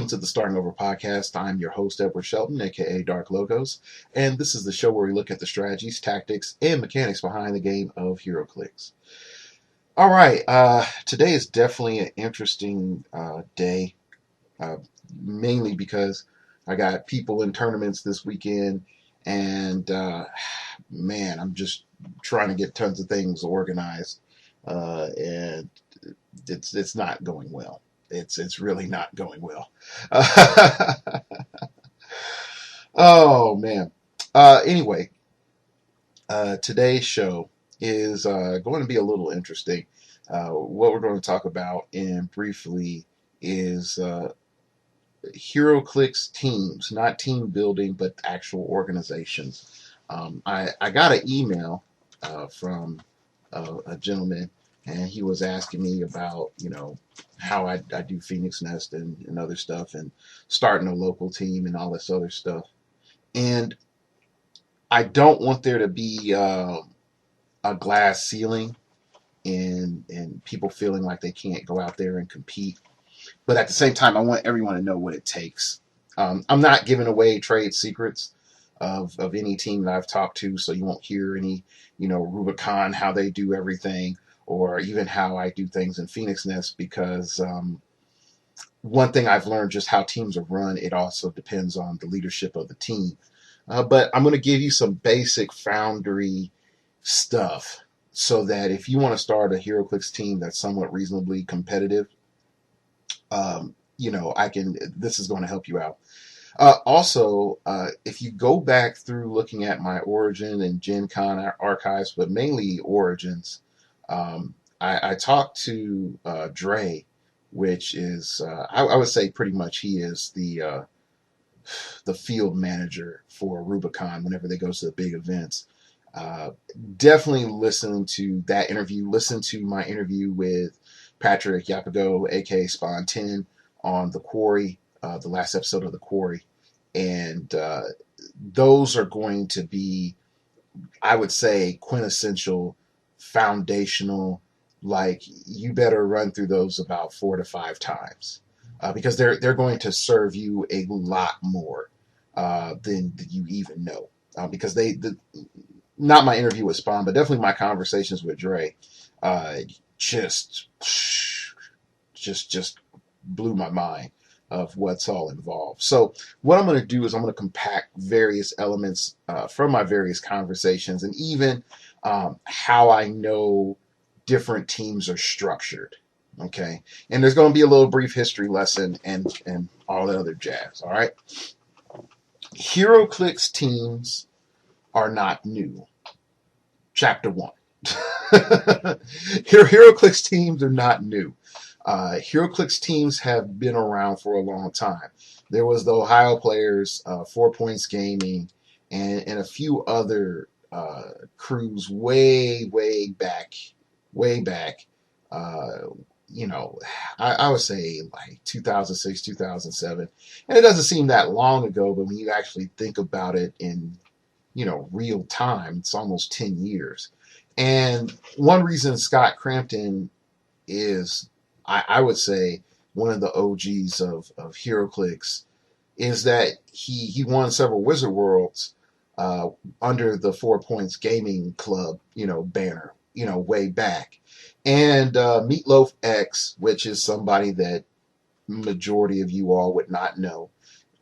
Welcome to the Starting Over podcast. I'm your host, Edward Shelton, aka Dark Logos, and this is the show where we look at the strategies, tactics, and mechanics behind the game of heroclix. All right, today is definitely an interesting day, uh, mainly because I got people in tournaments this weekend, and man, I'm just trying to get tons of things organized, and it's not going well. It's really not going well. Oh man. Anyway, today's show is going to be a little interesting. What we're going to talk about and briefly is heroclix teams, not team building, but actual organizations. I got an email from a gentleman, and he was asking me about, how I do Phoenix Nest and other stuff and starting a local team and all this other stuff. And I don't want there to be a glass ceiling and people feeling like they can't go out there and compete. But at the same time, I want everyone to know what it takes. I'm not giving away trade secrets of any team that I've talked to, so you won't hear any, Rubicon, how they do everything, or even how I do things in Phoenix Nest, because one thing I've learned just how teams are run, it also depends on the leadership of the team. But I'm going to give you some basic Foundry stuff so that if you want to start a heroclix team that's somewhat reasonably competitive, this is going to help you out. Also, if you go back through looking at my Origin and Gen Con archives, but mainly Origins, I talked to Dre, which is, I would say pretty much he is the field manager for Rubicon whenever they go to the big events. Definitely listen to that interview. Listen to my interview with Patrick Yapago, aka Spawn 10, on The Quarry, the last episode of The Quarry. And those are going to be, I would say, quintessential, foundational. Like, you better run through those about 4 to 5 times, because they're going to serve you a lot more than you even know. Because not my interview with Spawn, but definitely my conversations with Dre, just blew my mind of what's all involved. So what I'm going to do is I'm going to compact various elements from my various conversations, and even how I know different teams are structured. Okay, and there's going to be a little brief history lesson and all the other jazz. All right, heroclix teams are not new. Chapter 1. Heroclix teams are not new. Heroclix teams have been around for a long time. There was the Ohio Players, 4 Points Gaming, and a few other crews way back. I would say like 2006, 2007. And it doesn't seem that long ago, but when you actually think about it in, real time, it's almost 10 years. And one reason Scott Crampton is, I would say, one of the OGs of heroclix is that he won several Wizard Worlds under the 4 Points Gaming Club, banner, way back. And Meatloaf X, which is somebody that majority of you all would not know,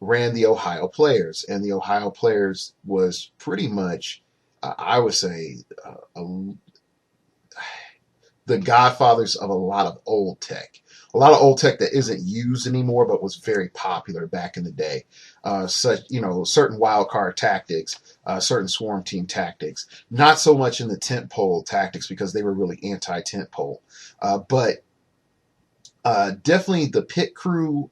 ran the Ohio Players. And the Ohio Players was pretty much, I would say, the godfathers of a lot of old tech. A lot of old tech that isn't used anymore, but was very popular back in the day. Certain wildcard tactics, certain swarm team tactics. Not so much in the tent pole tactics, because they were really anti-tent pole. But definitely the pit crew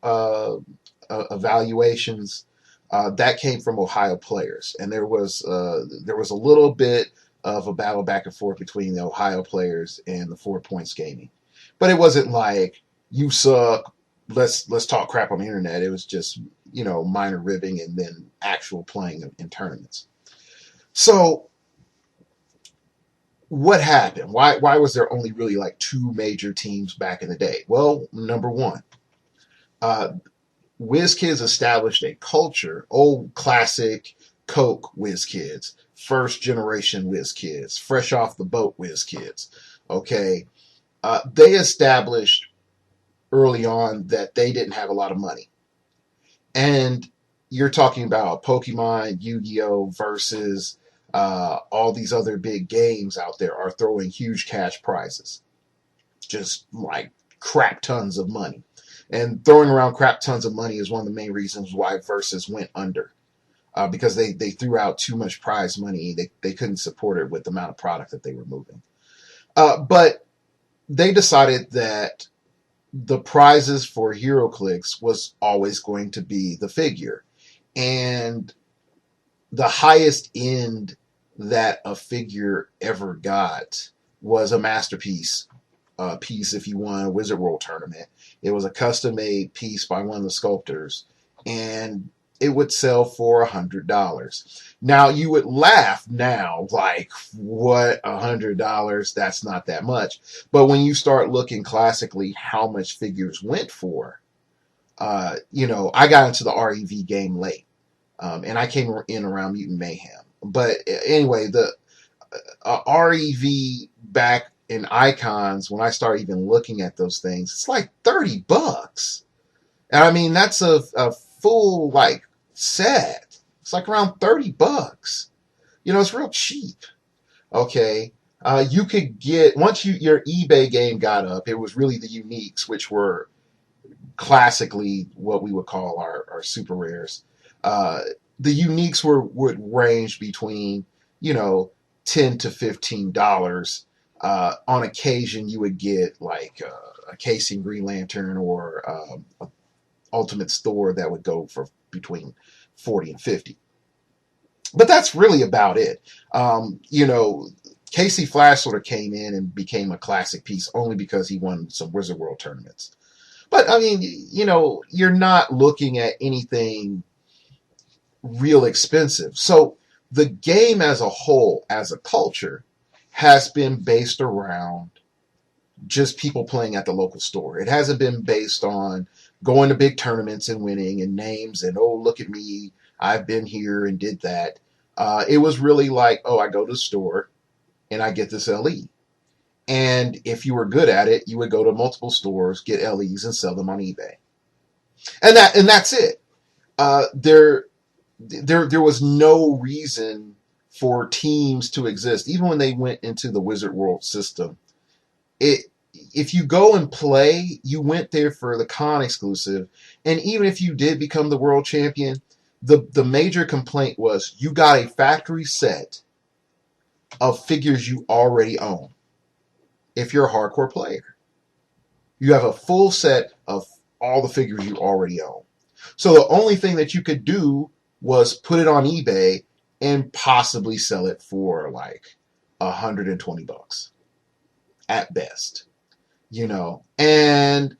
evaluations, that came from Ohio Players. And there was a little bit of a battle back and forth between the Ohio Players and the 4 Points Gaming. But it wasn't like, you suck, let's talk crap on the internet. It was just, minor ribbing and then actual playing in tournaments. So what happened? Why was there only really like 2 major teams back in the day? Well, number one, WizKids established a culture, old classic Coke WizKids, first generation WizKids, fresh off the boat WizKids. Okay. They established early on that they didn't have a lot of money. And you're talking about Pokemon, Yu-Gi-Oh! Versus all these other big games out there are throwing huge cash prizes. Just like crap tons of money. And throwing around crap tons of money is one of the main reasons why Versus went under. Because they threw out too much prize money. They couldn't support it with the amount of product that they were moving. But they decided that the prizes for heroclix was always going to be the figure. And the highest end that a figure ever got was a masterpiece piece if you won a Wizard World tournament. It was a custom made piece by one of the sculptors, and it would sell for $100. Now you would laugh now, like, what, $100? That's not that much. But when you start looking classically how much figures went for, I got into the REV game late, and I came in around Mutant Mayhem. But anyway, the REV back in Icons, when I start even looking at those things, it's like $30. And I mean, that's a full, like, set. It's like around $30. It's real cheap. Okay. You could get, once your eBay game got up, it was really the uniques, which were classically what we would call our super rares. The uniques would range between, $10 to $15. On occasion, you would get like a Casing Green Lantern or Ultimate Store that would go for between 40 and 50. But that's really about it. Casey Flash sort of came in and became a classic piece only because he won some Wizard World tournaments. But I mean, you're not looking at anything real expensive. So the game as a whole, as a culture, has been based around just people playing at the local store. It hasn't been based on going to big tournaments and winning and names and, oh, look at me, I've been here and did that. It was really like, oh, I go to the store and I get this LE. And if you were good at it, you would go to multiple stores, get LEs, and sell them on eBay. And that's it. There was no reason for teams to exist, even when they went into the Wizard World system. If you go and play, you went there for the con exclusive, and even if you did become the world champion, the major complaint was you got a factory set of figures you already own. If you're a hardcore player, you have a full set of all the figures you already own. So the only thing that you could do was put it on eBay and possibly sell it for like $120 at best, and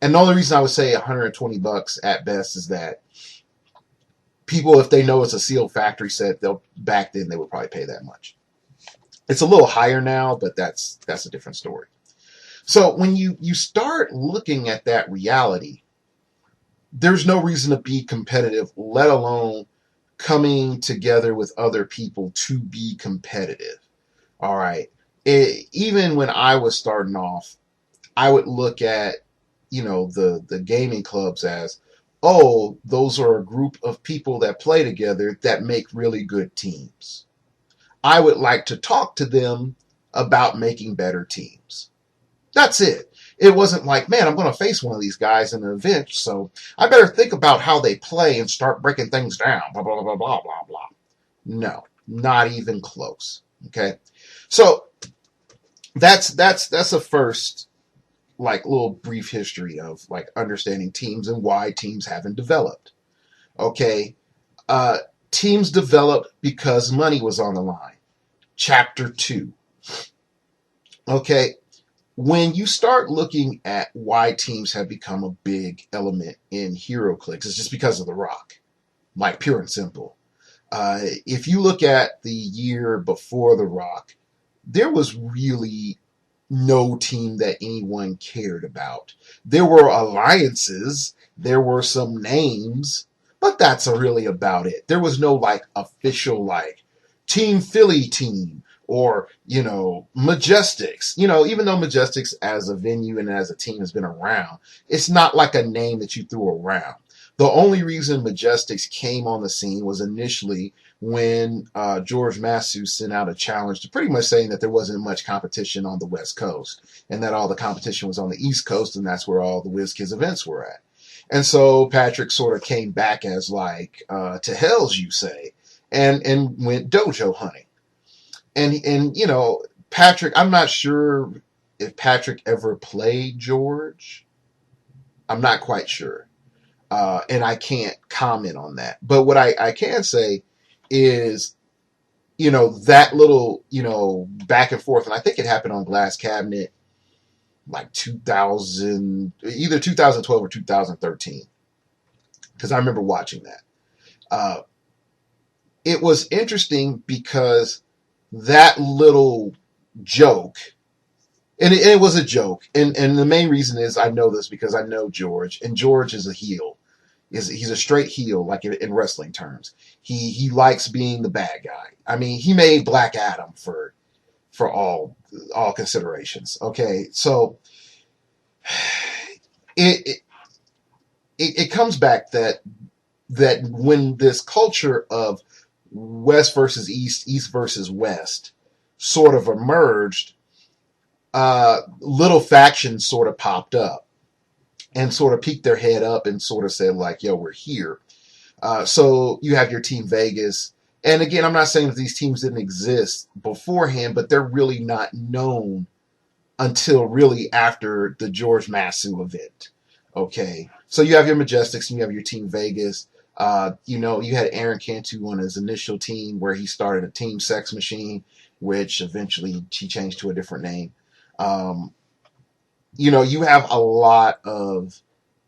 the only reason I would say $120 at best is that people, if they know it's a sealed factory set, back then they would probably pay that much. It's a little higher now, but that's a different story. So when you start looking at that reality, there's no reason to be competitive, let alone coming together with other people to be competitive. All right. Even when I was starting off, I would look at, the gaming clubs as, oh, those are a group of people that play together that make really good teams. I would like to talk to them about making better teams. That's it. It wasn't like, man, I'm going to face one of these guys in an event, so I better think about how they play and start breaking things down, blah, blah, blah, blah, blah, blah. No, not even close. Okay? So that's a first, like, little brief history of, like, understanding teams and why teams haven't developed. Okay? Teams developed because money was on the line. Chapter 2. Okay? When you start looking at why teams have become a big element in heroclix, it's just because of The Rock. Like, pure and simple. If you look at the year before The Rock, there was really no team that anyone cared about. There were alliances, there were some names, but that's really about it. There was no like official like Team Philly team or, Majestics. Even though Majestics as a venue and as a team has been around, it's not like a name that you threw around. The only reason Majestics came on the scene was initially when George Massue sent out a challenge to pretty much saying that there wasn't much competition on the West Coast and that all the competition was on the East Coast, and that's where all the WizKids events were at. And so Patrick sort of came back as like, to hell's you say, and went dojo hunting. And Patrick, I'm not sure if Patrick ever played George. I'm not quite sure. And I can't comment on that. But what I can say is, that little, back and forth, and I think it happened on Glass Cabinet like 2000, either 2012 or 2013, because I remember watching that. It was interesting because that little joke, and it was a joke, and the main reason is I know this because I know George, and George is a heel. He's a straight heel, like in wrestling terms. He likes being the bad guy. I mean, he made Black Adam for all considerations. Okay, so it comes back that when this culture of West versus East, East versus West sort of emerged, little factions sort of popped up and sort of peeked their head up and sort of said like, yo, we're here. So you have your Team Vegas. And again, I'm not saying that these teams didn't exist beforehand, but they're really not known until really after the George Massue event. Okay. So you have your Majestics and you have your Team Vegas. You had Aaron Cantu on his initial team where he started a Team Sex Machine, which eventually he changed to a different name. You have a lot of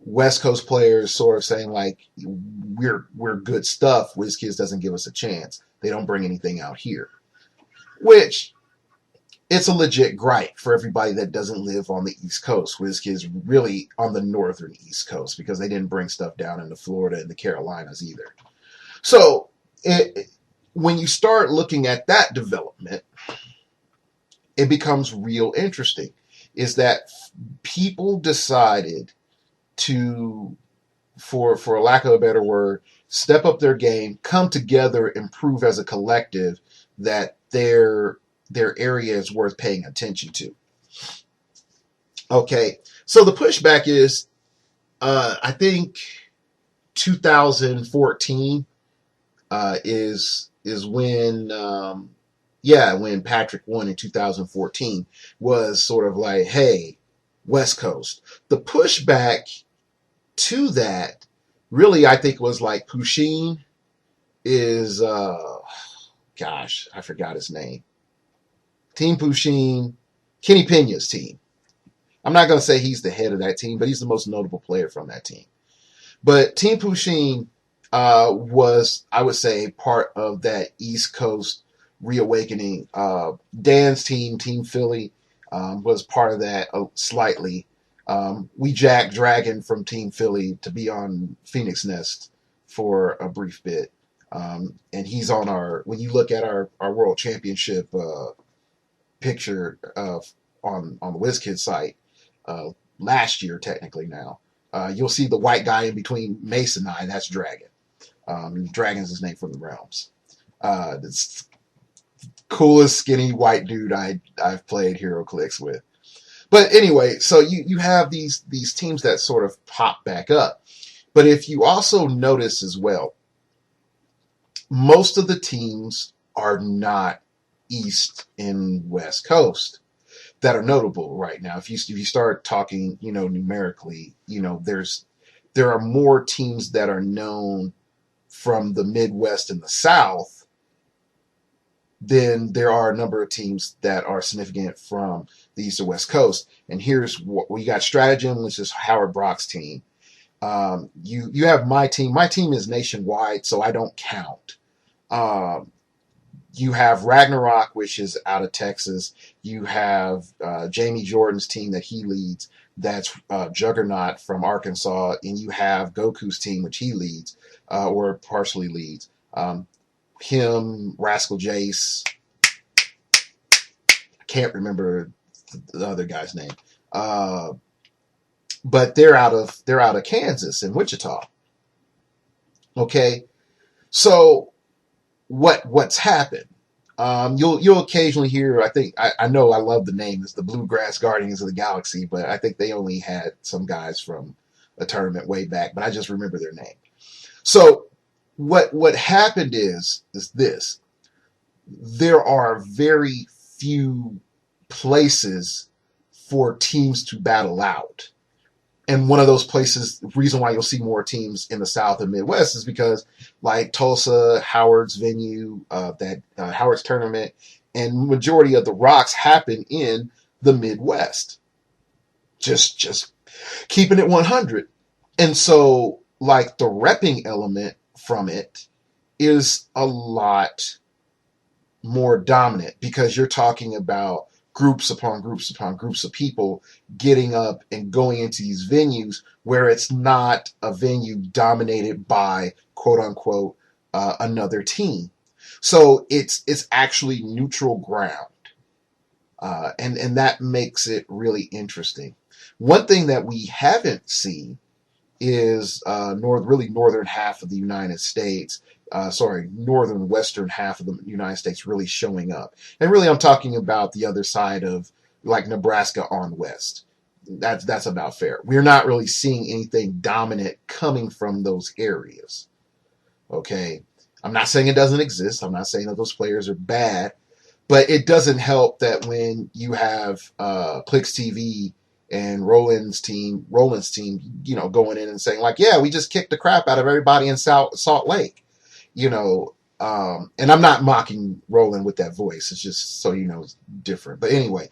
West Coast players sort of saying like, we're good stuff. WizKids doesn't give us a chance. They don't bring anything out here, which it's a legit gripe for everybody that doesn't live on the East Coast. WizKids really on the northern East Coast because they didn't bring stuff down into Florida and the Carolinas either. So when you start looking at that development, it becomes real interesting. Is that people decided to, for lack of a better word, step up their game, come together, and prove as a collective that their area is worth paying attention to. Okay, so the pushback is, I think 2014 is when when Patrick won in 2014 was sort of like, hey, West Coast. The pushback to that really, I think, was like Pusheen is, I forgot his name. Team Pusheen, Kenny Pena's team. I'm not going to say he's the head of that team, but he's the most notable player from that team. But Team Pusheen was, I would say, part of that East Coast reawakening. Dan's team, Team Philly, was part of that slightly. We jacked Dragon from Team Philly to be on Phoenix Nest for a brief bit. And he's on when you look at our World Championship picture on the WizKids site last year, technically now, you'll see the white guy in between Mace and I, that's Dragon. Dragon's his name from the realms. It's coolest skinny white dude I've played heroclix with. But anyway, so you have these teams that sort of pop back up. But if you also notice as well, most of the teams are not East and West Coast that are notable right now. If you start talking, numerically, there are more teams that are known from the Midwest and the South than there are a number of teams that are significant from the East or West Coast. And here's what we got: Stratagem, which is Howard Brock's team. You have my team. My team is nationwide, so I don't count. You have Ragnarok, which is out of Texas. You have Jamie Jordan's team that he leads. That's Juggernaut from Arkansas, and you have Goku's team, which he leads or partially leads. Him, Rascal Jace. I can't remember the other guy's name, but they're out of Kansas and Wichita. Okay, so what's happened? You'll occasionally hear. I know I love the name. It's the Bluegrass Guardians of the Galaxy, but I think they only had some guys from a tournament way back. But I just remember their name. So what happened is this: there are very few places for teams to battle out. And one of those places, the reason why you'll see more teams in the South and Midwest is because, like Tulsa, Howard's venue, Howard's tournament, and majority of the rocks happen in the Midwest. Just keeping it 100. And so, like, the repping element from it is a lot more dominant because you're talking about groups upon groups upon groups of people getting up and going into these venues where it's not a venue dominated by quote unquote another team. So it's actually neutral ground, and that makes it really interesting. One thing that we haven't seen is northern half of the United States. Northern western half of the United States really showing up. And really I'm talking about the other side of like Nebraska on west. That's about fair. We're not really seeing anything dominant coming from those areas. Okay. I'm not saying it doesn't exist. I'm not saying that those players are bad, but it doesn't help that when you have Clicks TV and Roland's team, going in and saying like, yeah, we just kicked the crap out of everybody in Salt Lake. And I'm not mocking Roland with that voice. It's just so you know it's different. But anyway,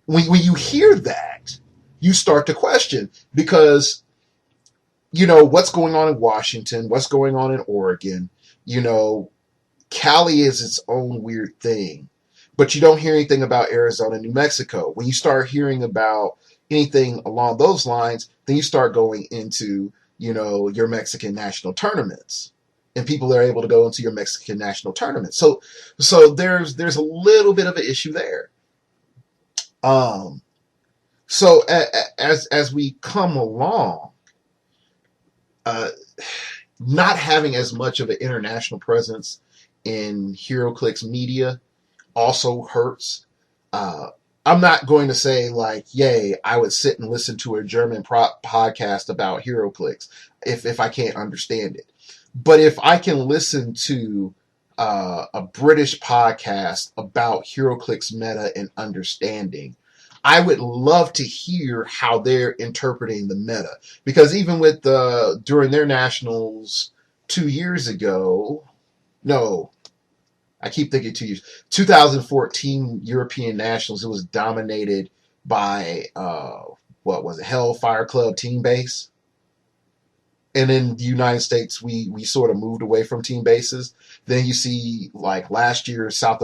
when you hear that, you start to question because, what's going on in Washington, what's going on in Oregon, Cali is its own weird thing. But you don't hear anything about Arizona, New Mexico. When you start hearing about anything along those lines, then you start going into your Mexican national tournaments, and people are able to go into your Mexican national tournament. So there's a little bit of an issue there. So as we come along, not having as much of an international presence in heroclix media also hurts. I'm not going to say like, yay, I would sit and listen to a German podcast about heroclix if I can't understand it. But if I can listen to a British podcast about heroclix meta and understanding, I would love to hear how they're interpreting the meta. Because even with during their nationals 2 years ago, no, I keep thinking 2 years. 2014 European Nationals, it was dominated by, what was it, Hellfire Club Team Base. And in the United States, we sort of moved away from team bases. Then you see, like last year, South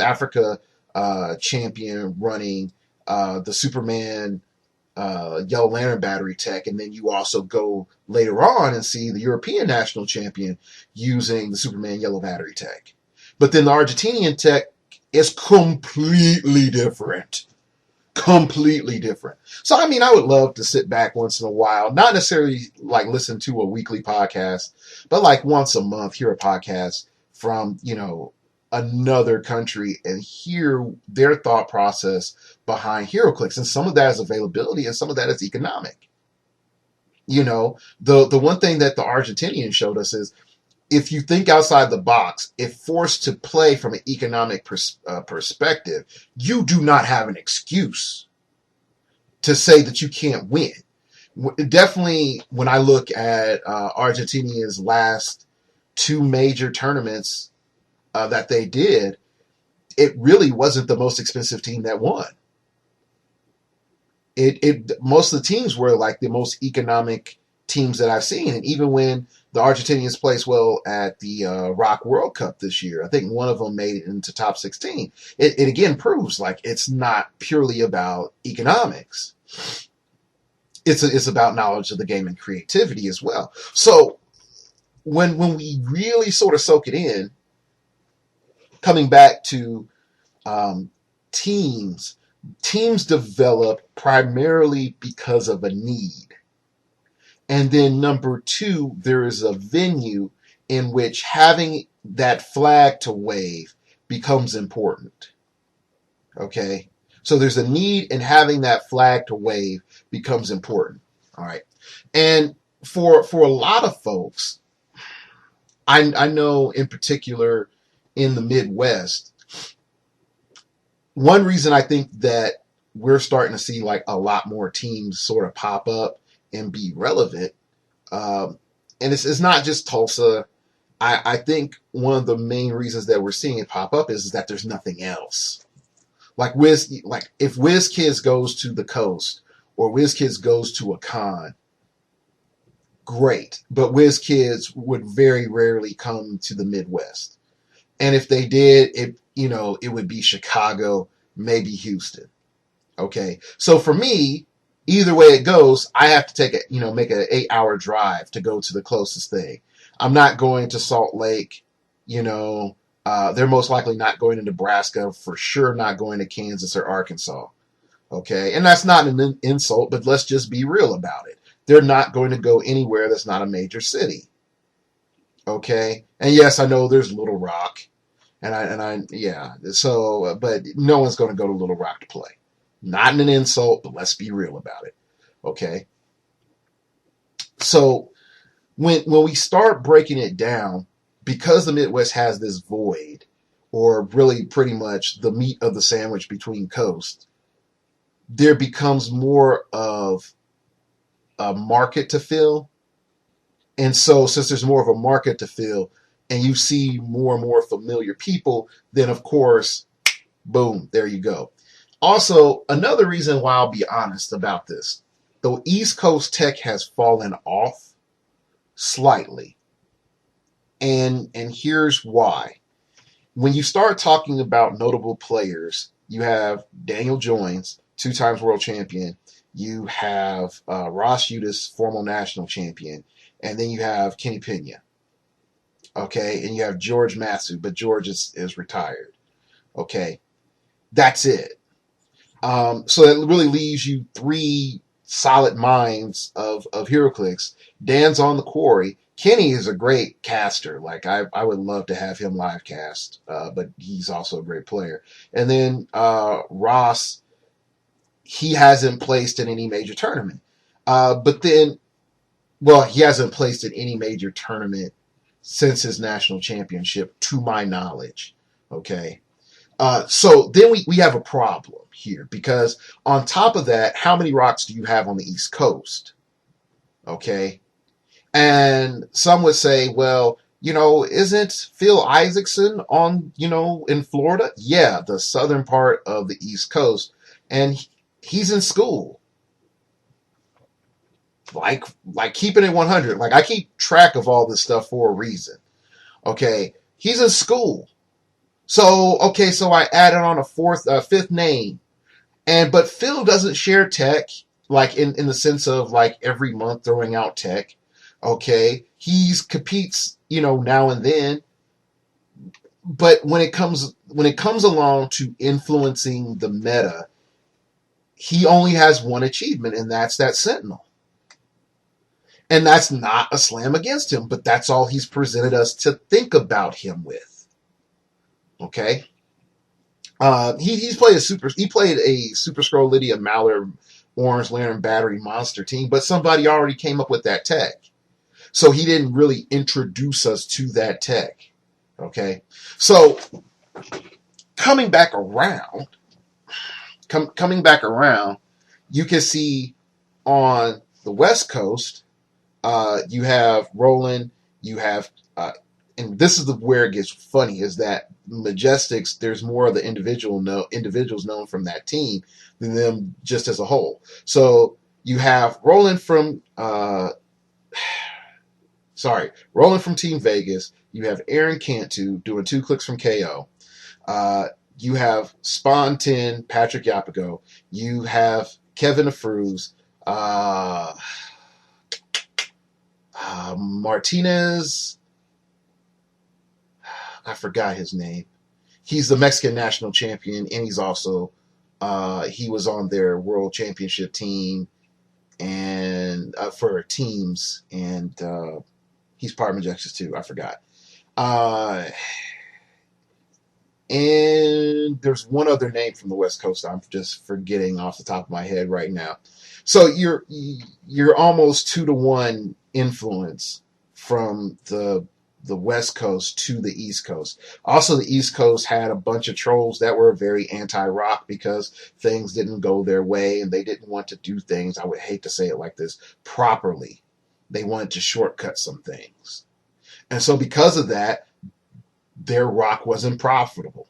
Africa champion running the Superman Yellow Lantern battery tech, and then you also go later on and see the European national champion using the Superman Yellow battery tech. But then the Argentinian tech is completely different. Completely different. So, I mean, I would love to sit back once in a while, not necessarily like listen to a weekly podcast, but like once a month, hear a podcast from, another country and hear their thought process behind heroclix. And some of that is availability and some of that is economic. The one thing that the Argentinian showed us is if you think outside the box, if forced to play from an economic perspective, you do not have an excuse to say that you can't win. Definitely, when I look at Argentinia's last 2 major tournaments that they did, it really wasn't the most expensive team that won. Most of the teams were like the most economic teams that I've seen. And even when the Argentinians placed well at the Rock World Cup this year, I think one of them made it into top 16. It again proves like it's not purely about economics. It's about knowledge of the game and creativity as well. So when we really sort of soak it in, coming back to um, teams, teams develop primarily because of a need. And then number two, there is a venue in which having that flag to wave becomes important. Okay? So there's a need, and having that flag to wave becomes important. All right. And for a lot of folks, I know in particular in the Midwest, one reason I think that we're starting to see like a lot more teams sort of pop up and be relevant, and it's not just Tulsa. I think one of the main reasons that we're seeing it pop up is that there's nothing else. Like if WizKids goes to the coast or WizKids goes to a con, great. But WizKids would very rarely come to the Midwest. And if they did, it would be Chicago, maybe Houston. Okay. So for me, either way it goes, I have to make an 8-hour drive to go to the closest thing. I'm not going to Salt Lake, they're most likely not going to Nebraska, for sure not going to Kansas or Arkansas. Okay. And that's not an insult, but let's just be real about it. They're not going to go anywhere that's not a major city. Okay. And yes, I know there's Little Rock. Yeah. So, but no one's going to go to Little Rock to play. Not an insult, but let's be real about it. Okay. So when we start breaking it down, because the Midwest has this void, or really pretty much the meat of the sandwich between coasts, there becomes more of a market to fill. And so since there's more of a market to fill and you see more and more familiar people, then of course, boom, there you go. Also, another reason why I'll be honest about this, the East Coast tech has fallen off slightly. And here's why. When you start talking about notable players, you have Daniel Jones, 2 times world champion. You have Ross Udis, former national champion. And then you have Kenny Pena. Okay. And you have George Matsu, but George is retired. Okay. That's it. So that really leaves you 3 solid minds of heroclix. Dan's on the quarry. Kenny is a great caster. Like I would love to have him live cast, but he's also a great player. And then Ross, he hasn't placed in any major tournament. But then, well, he hasn't placed in any major tournament since his national championship, to my knowledge. Okay. So then we have a problem here, because on top of that, how many rocks do you have on the East Coast? Okay. And some would say, well, isn't Phil Isaacson on, in Florida? Yeah, the southern part of the East Coast. And he's in school. Like keeping it 100. Like, I keep track of all this stuff for a reason. Okay. He's in school. So I added on a fifth name. But Phil doesn't share tech, like in the sense of like every month throwing out tech. Okay. He's competes, now and then. But when it comes along to influencing the meta, he only has one achievement, and that's that Sentinel. And that's not a slam against him, but that's all he's presented us to think about him with. Okay. He played a Super Scroll Lydia Mallard Orange Lantern Battery Monster team, but somebody already came up with that tech. So he didn't really introduce us to that tech. Okay. So coming back around, you can see on the West Coast, you have Roland, you have, and this is where it gets funny, is that Majestics, there's more of the individuals known from that team than them just as a whole. So you have Roland from sorry, rolling from Team Vegas. You have Aaron Cantu doing 2 clicks from KO. Uh, you have Spawn 10, Patrick Yapago. You have Kevin Afruz. Uh, Martinez. I forgot his name. He's the Mexican national champion, and he's also he was on their world championship team and for teams, and he's part of Majestic too. I forgot. Uh, and there's one other name from the West Coast I'm just forgetting off the top of my head right now. So you're almost 2-to-1 influence from the West Coast to the East Coast. Also, the East Coast had a bunch of trolls that were very anti-rock because things didn't go their way and they didn't want to do things, I would hate to say it like this, properly. They wanted to shortcut some things. And so because of that, their rock wasn't profitable.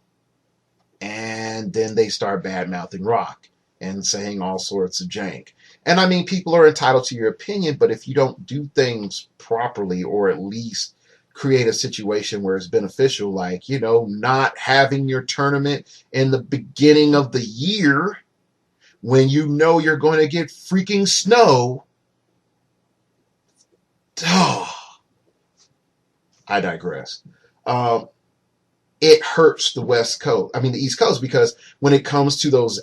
And then they start bad mouthing rock and saying all sorts of jank. And I mean, people are entitled to your opinion, but if you don't do things properly or at least create a situation where it's beneficial, like, not having your tournament in the beginning of the year when you know you're going to get freaking snow. Oh, I digress. It hurts the the East Coast, because when it comes to the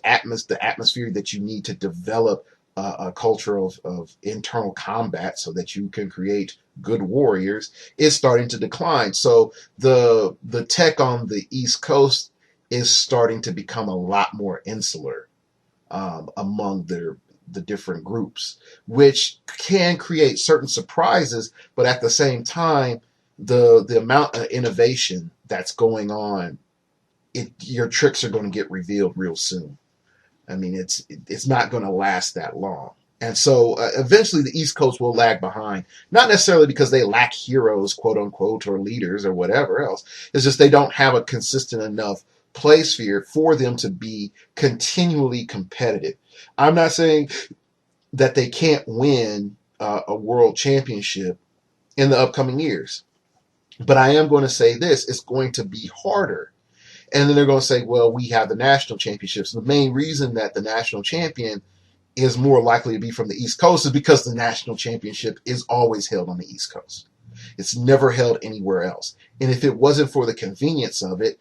atmosphere that you need to develop a culture of internal combat so that you can create good warriors is starting to decline. So the tech on the East Coast is starting to become a lot more insular among the different groups, which can create certain surprises, but at the same time, the amount of innovation that's going on, your tricks are going to get revealed real soon. I mean, it's not going to last that long. And so eventually the East Coast will lag behind, not necessarily because they lack heroes, quote unquote, or leaders or whatever else. It's just they don't have a consistent enough play sphere for them to be continually competitive. I'm not saying that they can't win a world championship in the upcoming years, but I am going to say this: it's going to be harder. And then they're going to say, well, we have the national championships. The main reason that the national champion is more likely to be from the East Coast is because the national championship is always held on the East Coast. It's never held anywhere else. And if it wasn't for the convenience of it,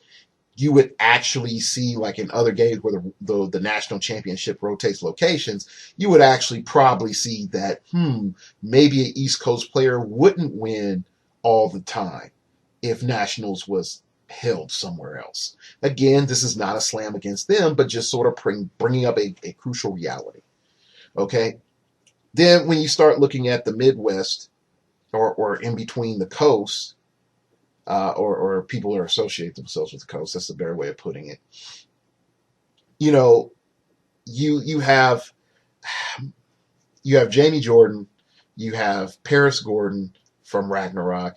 you would actually see, like in other games where the national championship rotates locations, you would actually probably see that, maybe an East Coast player wouldn't win all the time if nationals was held somewhere else. Again, this is not a slam against them, but just sort of bringing up a crucial reality. Okay? Then when you start looking at the Midwest or in between the coasts, or people who associate themselves with the coast, that's a better way of putting it. You have Jamie Jordan, you have Paris Gordon from Ragnarok,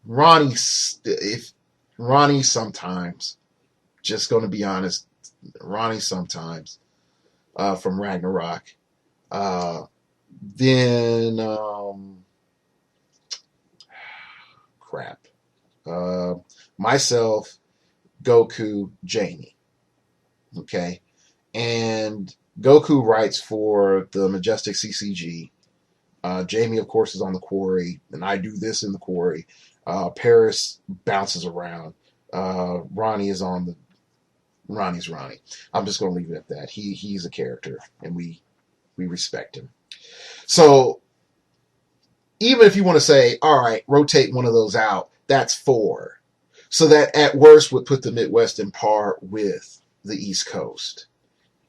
Ronnie sometimes, just going to be honest, Ronnie sometimes from Ragnarok. Then crap. Myself, Goku, Jamie. Okay. And Goku writes for the Majestic CCG. Jamie, of course, is on the quarry, and I do this in the quarry. Paris bounces around. Ronnie's Ronnie. I'm just going to leave it at that. He's a character, and we respect him. So even if you want to say, all right, rotate one of those out, that's 4. So that at worst would put the Midwest in par with the East Coast.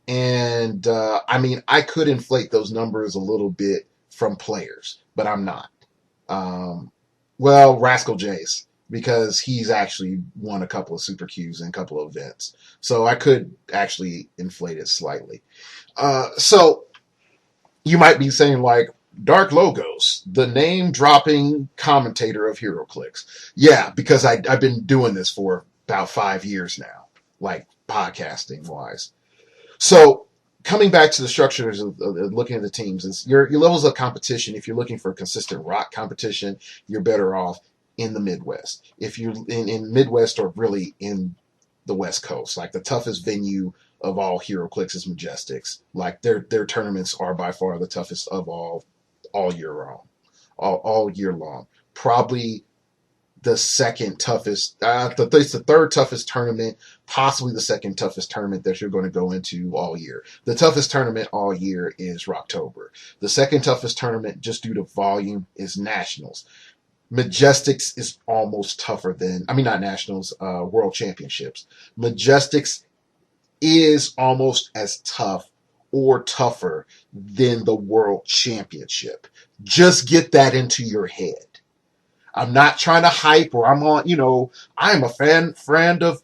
And I mean, I could inflate those numbers a little bit from players, but I'm not. Well, Rascal Jace, because he's actually won a couple of Super Qs and a couple of events. So I could actually inflate it slightly. So you might be saying, like, Dark Logos, the name-dropping commentator of heroclix. Yeah, because I've been doing this for about 5 years now, like podcasting-wise. So coming back to the structures of looking at the teams, is your levels of competition. If you're looking for consistent rock competition, you're better off in the Midwest. If you're in Midwest, or really in the West Coast, like the toughest venue of all heroclix is Majestics. Like their tournaments are by far the toughest of all year long, all year long. Probably the second toughest, it's the third toughest tournament, possibly the second toughest tournament that you're going to go into all year. The toughest tournament all year is Rocktober. The second toughest tournament, just due to volume, is Nationals. Majestics is almost tougher than, I mean, not Nationals, World Championships. Majestics is almost as tough or tougher than the World Championship. Just get that into your head. I'm not trying to hype, or I'm on, I'm a friend of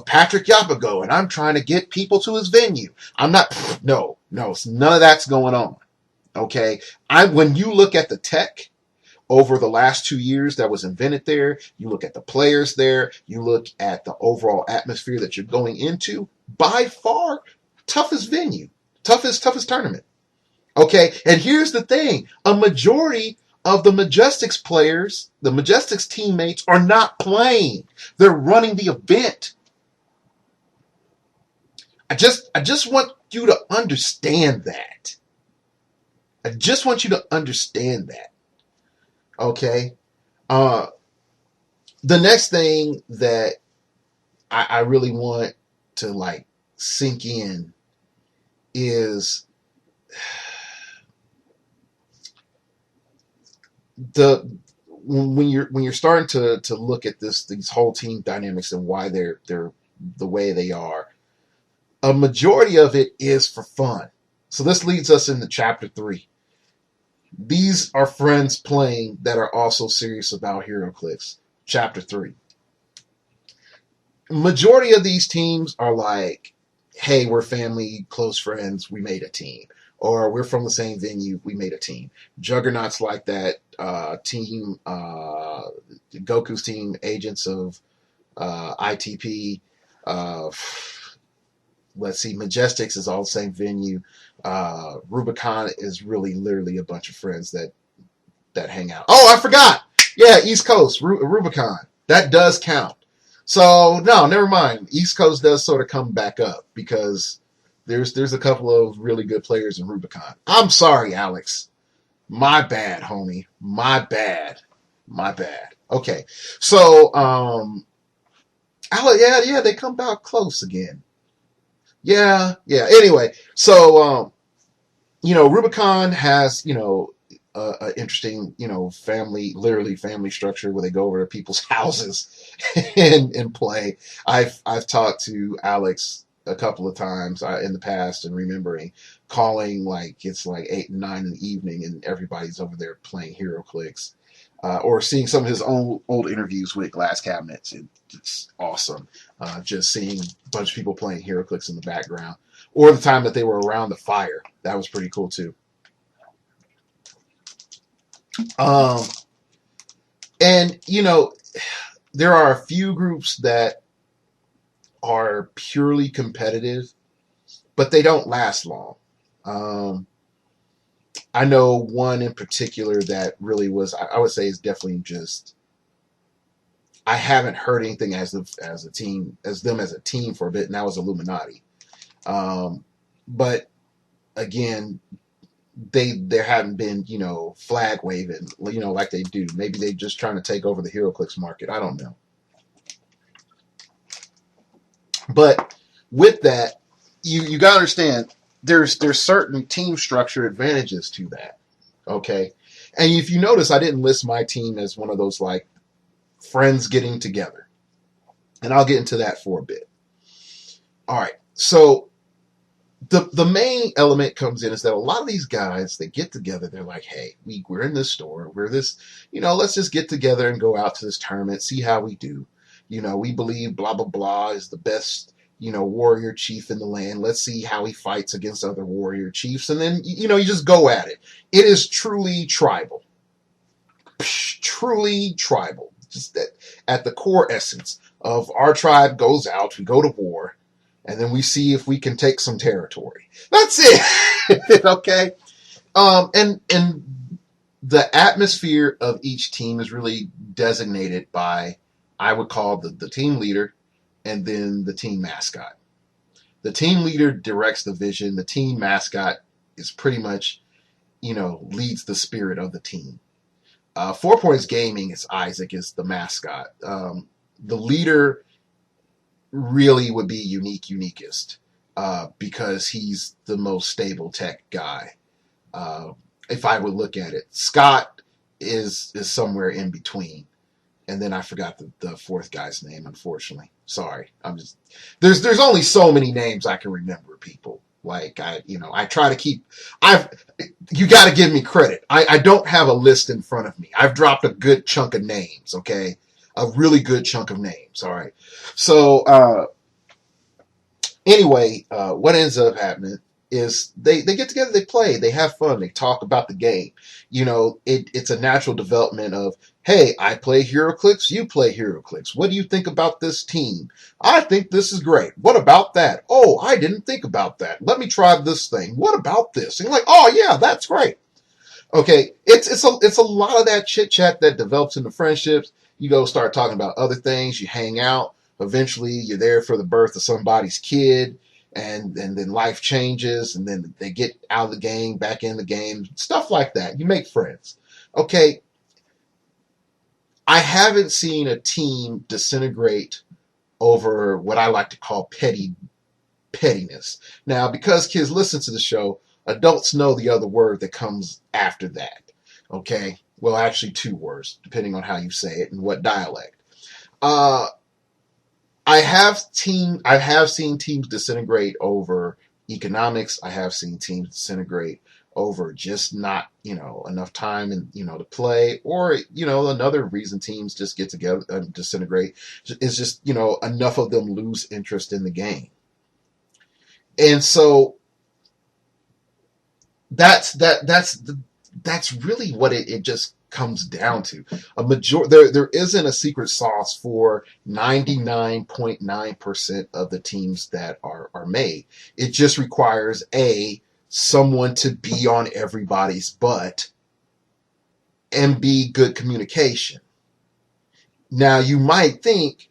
Patrick Yabago, and I'm trying to get people to his venue. I'm not, no, none of that's going on. Okay. When you look at the tech over the last 2 years that was invented there, you look at the players there, you look at the overall atmosphere that you're going into, by far, toughest venue, toughest tournament. Okay. And here's the thing. A majority of the Majestics players, the Majestics teammates, are not playing. They're running the event. I just want you to understand that. I just want you to understand that. Okay? The next thing that I really want to like sink in is when you're starting to look at these whole team dynamics and why they're the way they are, a majority of it is for fun. So this leads us into chapter 3. These are friends playing that are also serious about heroclix. Chapter 3. Majority of these teams are like, hey, we're family, close friends, we made a team. Or we're from the same venue, we made a team. Juggernauts like that, team, Goku's team, Agents of ITP. Let's see, Majestics is all the same venue. Rubicon is really literally a bunch of friends that hang out. Oh, I forgot. Yeah, East Coast, Rubicon. That does count. So, no, never mind. East Coast does sort of come back up because there's a couple of really good players in Rubicon. I'm sorry, Alex. My bad, homie. My bad. Okay. So, yeah, they come back close again. Yeah. Anyway, so, Rubicon has, an interesting, literally family structure where they go over to people's houses and play. I've talked to Alex a couple of times in the past and remembering calling like it's like 8 and 9 in the evening and everybody's over there playing heroclix. Or seeing some of his old interviews with Glass Cabinets. It's awesome. Just seeing a bunch of people playing heroclix in the background. Or the time that they were around the fire. That was pretty cool too. And, there are a few groups that are purely competitive, but they don't last long. I know one in particular that really was, I would say, is definitely just, I haven't heard anything as them as a team for a bit, and that was Illuminati. But again, there haven't been, flag waving, like they do. Maybe they're just trying to take over the heroclix market. I don't know. But with that, you got to understand, there's certain team structure advantages to that. Okay. And if you notice, I didn't list my team as one of those like friends getting together. And I'll get into that for a bit. All right. So the main element comes in is that a lot of these guys, they get together, they're like, hey, we're in this store, we're this, let's just get together and go out to this tournament, see how we do. We believe blah, blah, blah is the best, warrior chief in the land. Let's see how he fights against other warrior chiefs. And then, you just go at it. It is truly tribal. Truly tribal. Just that at the core essence of our tribe goes out, we go to war, and then we see if we can take some territory. That's it. Okay. And the atmosphere of each team is really designated by, I would call the team leader and then the team mascot. The team leader directs the vision. The team mascot is pretty much, leads the spirit of the team. 4 Points Gaming is Isaac, is the mascot. The leader really would be Uniquest, because he's the most stable tech guy. If I would look at it, Scott is somewhere in between, and then I forgot the fourth guy's name. Unfortunately, sorry. There's only so many names I can remember. People, like, I try to keep. You got to give me credit. I don't have a list in front of me. I've dropped a good chunk of names. Okay, a really good chunk of names. All right. So anyway, what ends up happening is they get together, they play, they have fun, they talk about the game. It's a natural development of, hey, I play heroclix, you play heroclix. What do you think about this team? I think this is great. What about that? Oh, I didn't think about that. Let me try this thing. What about this? And you're like, oh yeah, that's great. Okay, it's a lot of that chit chat that develops into friendships. You go start talking about other things. You hang out. Eventually, you're there for the birth of somebody's kid, and then life changes, and then they get out of the game, back in the game, stuff like that. You make friends. Okay, I haven't seen a team disintegrate over what I like to call pettiness. Now, because kids listen to the show, adults know the other word that comes after that. Okay? Well, actually 2 words, depending on how you say it and what dialect. I have seen teams disintegrate over economics. I have seen teams disintegrate over just not, enough time and, to play, or, another reason teams just get together and disintegrate is just, enough of them lose interest in the game. And so that's really what it just comes down to. There isn't a secret sauce for 99.9% of the teams that are made. It just requires someone to be on everybody's butt and be good communication. Now you might think,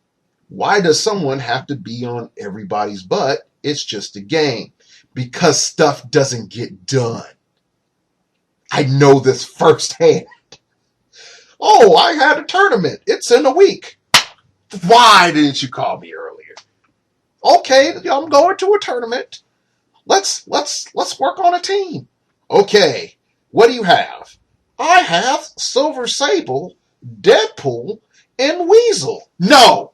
why does someone have to be on everybody's butt? It's just a game. Because stuff doesn't get done. I know this firsthand. Oh, I had a tournament. It's in a week. Why didn't you call me earlier? Okay, I'm going to a tournament. Let's work on a team. Okay, what do you have? I have Silver Sable, Deadpool, and Weasel. No.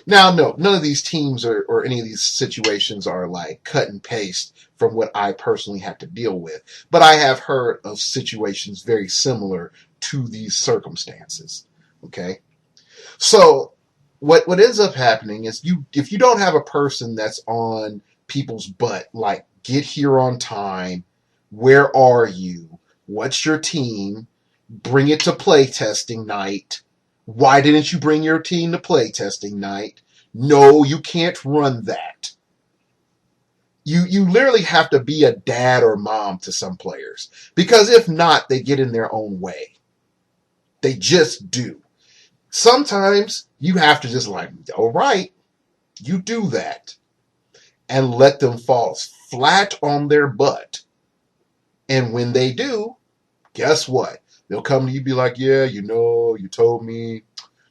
Now, no, none of these teams or any of these situations are like cut and paste from what I personally have to deal with. But I have heard of situations very similar to these circumstances. Okay? So what ends up happening is if you don't have a person that's on people's butt, like, get here on time, where are you, what's your team, bring it to playtesting night. Why didn't you bring your team to playtesting night? No, you can't run that. You literally have to be a dad or mom to some players. Because if not, they get in their own way. They just do. Sometimes you have to just like, all right, you do that. And let them fall flat on their butt. And when they do, guess what? They'll come to you and be like, yeah, you told me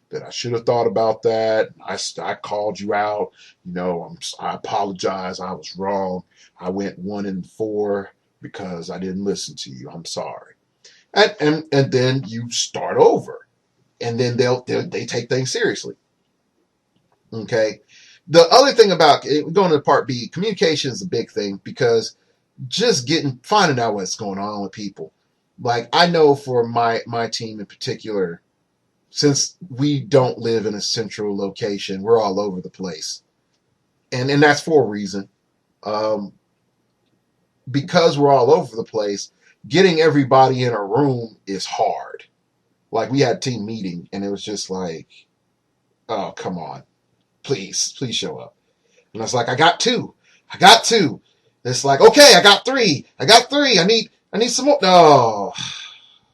that I should have thought about that. I called you out. I apologize. I was wrong. I went 1-4 because I didn't listen to you. I'm sorry. And then you start over. And then they take things seriously. Okay. The other thing about going to part B, communication is a big thing, because just finding out what's going on with people. Like, I know for my team in particular, since we don't live in a central location, we're all over the place. And that's for a reason. Because we're all over the place, getting everybody in a room is hard. Like, we had a team meeting, and it was just like, oh, come on. Please show up. And I was like, I got two. I got two. It's like, okay, I got three. I got three. I need some more. No.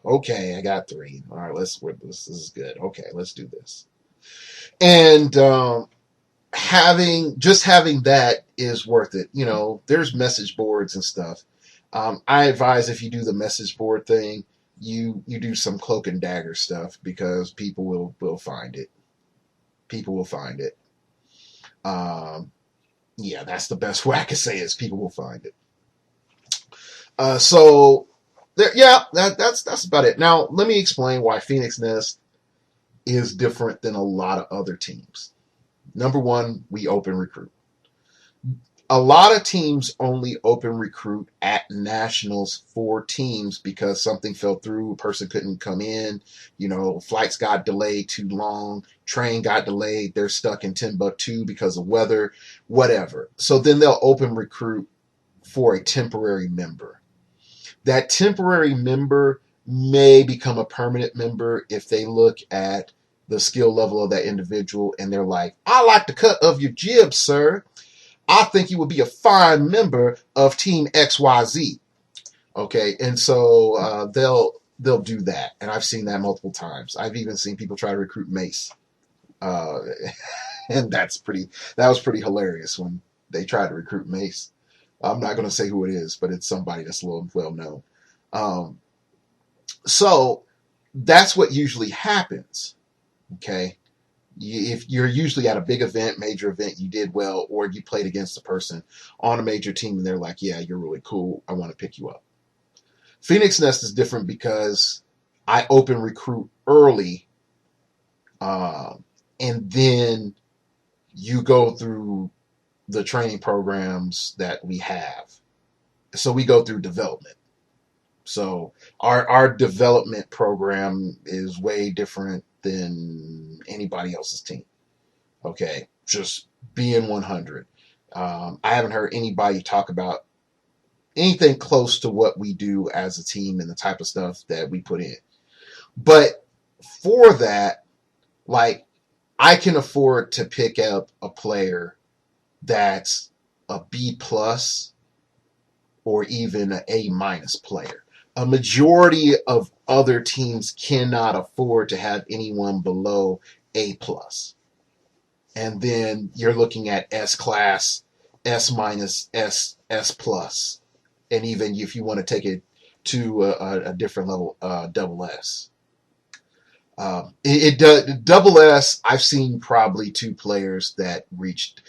Okay, I got three. All right, this is good. Okay, let's do this. And having that is worth it. You know, there's message boards and stuff. I advise if you do the message board thing, you do some cloak and dagger stuff because people will find it. People will find it. Um, yeah, that's the best way I can say it is people will find it. So there, yeah, that's about it. Now let me explain why Phoenix Nest is different than a lot of other teams. Number one, we open recruit. A lot of teams only open recruit at nationals for teams because something fell through, a person couldn't come in, you know, flights got delayed too long, train got delayed, they're stuck in Timbuktu because of weather, whatever. So then they'll open recruit for a temporary member. That temporary member may become a permanent member if they look at the skill level of that individual and they're like, I like the cut of your jib, sir. I think you would be a fine member of Team XYZ. Okay, and so they'll do that, and I've seen that multiple times. I've even seen people try to recruit Mace, uh, and that was pretty hilarious when they tried to recruit Mace. I'm not going to say who it is, but it's somebody that's a little well known. Um, so that's what usually happens. Okay, if you're usually at a big event, major event, you did well, or you played against a person on a major team and they're like, yeah, you're really cool. I want to pick you up. Phoenix Nest is different because I open recruit early, um, and then you go through the training programs that we have. So we go through development. So our development program is way different than anybody else's team. Okay, just being 100. I haven't heard anybody talk about anything close to what we do as a team and the type of stuff that we put in. But for that, like, I can afford to pick up a player that's a B plus or even an A minus player. A majority of other teams cannot afford to have anyone below A plus. And then you're looking at S class, S minus, S plus, and even if you want to take it to a different level, double S. It does double S. I've seen probably three players that reached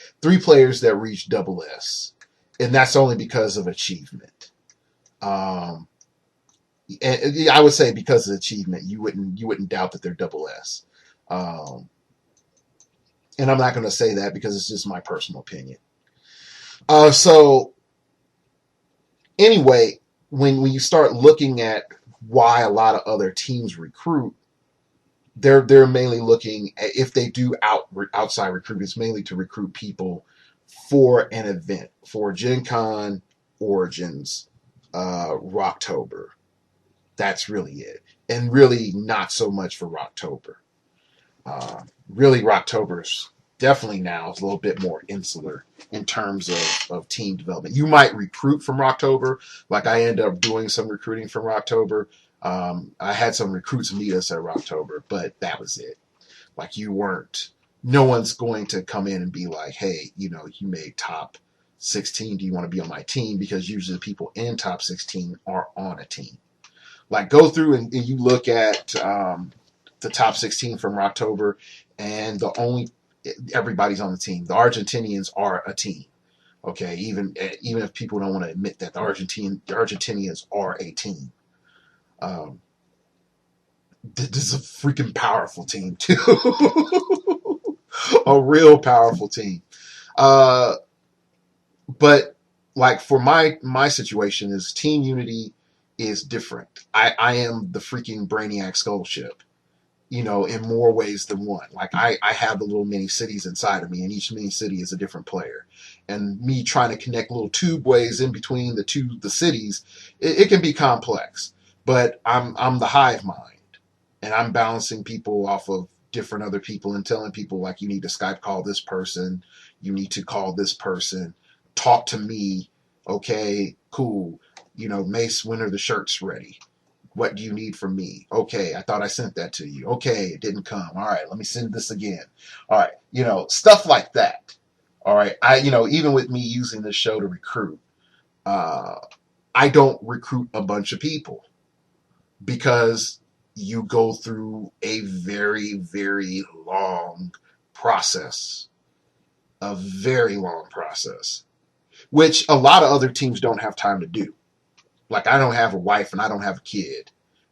double S, and that's only because of achievement. Um, and I would say because of achievement, you wouldn't doubt that they're double S. Um, and I'm not going to say that because it's just my personal opinion. So anyway, when you start looking at why a lot of other teams recruit, they're mainly looking at, if they do outside recruit, it's mainly to recruit people for an event, for Gen Con, Origins, Rocktober. That's really it, and really not so much for Rocktober. Really, Rocktober's definitely now is a little bit more insular in terms of team development. You might recruit from Rocktober, like I ended up doing some recruiting from Rocktober. I had some recruits meet us at Rocktober, but that was it. Like no one's going to come in and be like, hey, you know, you made top 16. Do you want to be on my team? Because usually the people in top 16 are on a team. Like go through and you look at the top 16 from Rocktober, and everybody's on the team. The Argentinians are a team. Okay, even if people don't want to admit that, the Argentinians are a team. Um, this is a freaking powerful team too, a real powerful team. Uh, but like for my situation is team unity is different. I am the freaking Brainiac Skullship, you know, in more ways than one. Like I have the little mini cities inside of me, and each mini city is a different player. And me trying to connect little tube ways in between the cities, it can be complex. But I'm the hive mind, and I'm balancing people off of different other people and telling people like you need to Skype call this person, You need to call this person, talk to me. Okay, cool. Mace, when are the shirts ready? What do you need from me? Okay, I thought I sent that to you. Okay, it didn't come. All right, let me send this again. All right, stuff like that. All right, even with me using this show to recruit, uh, I don't recruit a bunch of people because you go through a very, very long process, a very long process, which a lot of other teams don't have time to do. Like, I don't have a wife and I don't have a kid.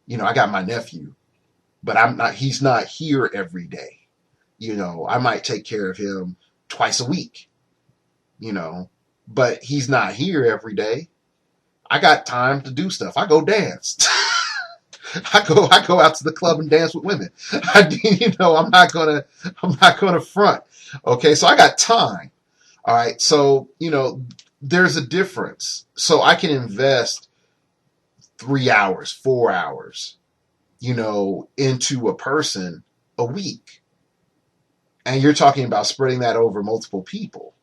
I got my nephew, but he's not here every day. I might take care of him twice a week, you know, but he's not here every day. I got time to do stuff. I go dance. I go out to the club and dance with women. I'm not gonna front. Okay, so I got time. All right, so there's a difference. So I can invest 3 hours, 4 hours, into a person a week, and you're talking about spreading that over multiple people.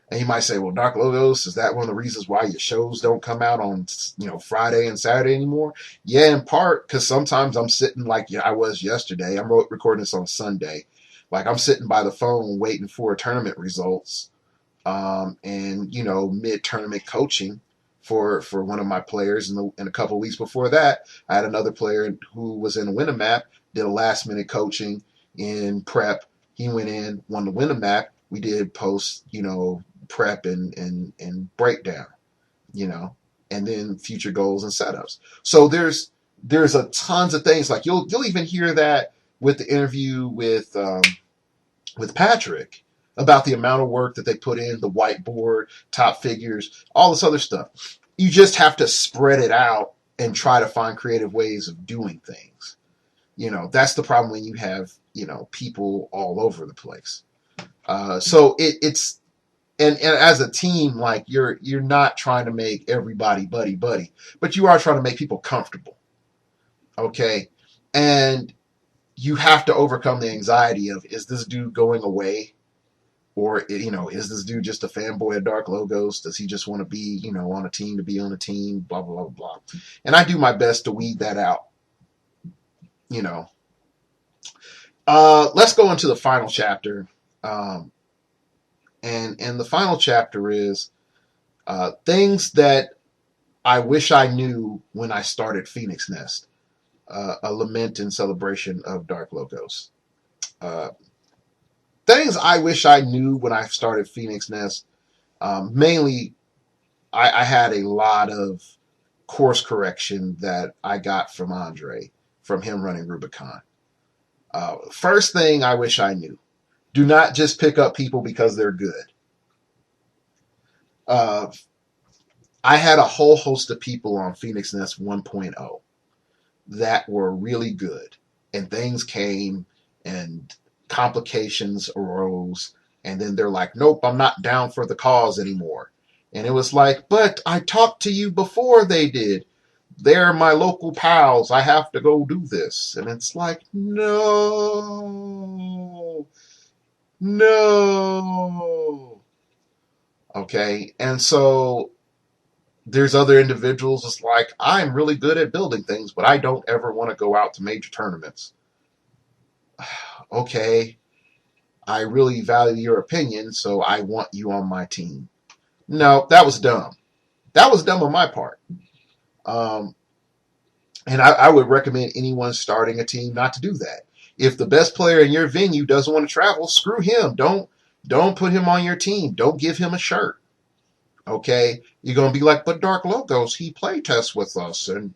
And you might say, well, Dark Logos, is that one of the reasons why your shows don't come out on, Friday and Saturday anymore? Yeah, in part, because sometimes I'm sitting like I was yesterday. I'm recording this on Sunday. Like, I'm sitting by the phone waiting for tournament results, and, mid-tournament coaching for one of my players. In a couple of weeks before that, I had another player who was in a win a map, did a last-minute coaching in prep. He went in, won the win a map. We did post, prep and breakdown, and then future goals and setups. So there's a tons of things. Like, you'll even hear that with the interview with Patrick about the amount of work that they put in, the whiteboard, top figures, all this other stuff. You just have to spread it out and try to find creative ways of doing things. That's the problem when you have, people all over the place. So it's and as a team, like, you're not trying to make everybody buddy, but you are trying to make people comfortable. Okay. And you have to overcome the anxiety of, is this dude going away? Or, is this dude just a fanboy of Dark Logos? Does he just want to be, on a team to be on a team? Blah, blah, blah, blah. And I do my best to weed that out. Let's go into the final chapter. And the final chapter is things that I wish I knew when I started Phoenix Nest. A lament and celebration of Dark Logos. Things I wish I knew when I started Phoenix Nest. Mainly, I had a lot of course correction that I got from Andre, from him running Rubicon. First thing I wish I knew: do not just pick up people because they're good. I had a whole host of people on Phoenix Nest 1.0 that were really good, and things came and complications arose, and then they're like, nope, I'm not down for the cause anymore. And it was like, but I talked to you before they did. They're my local pals. I have to go do this. And it's like, no. Okay. And so there's other individuals that's like, I'm really good at building things, but I don't ever want to go out to major tournaments. Okay, I really value your opinion, so I want you on my team. No, that was dumb. That was dumb on my part. And I would recommend anyone starting a team not to do that. If the best player in your venue doesn't want to travel, screw him. Don't put him on your team. Don't give him a shirt. Okay? You're going to be like, but Dark Logos, he play tests with us and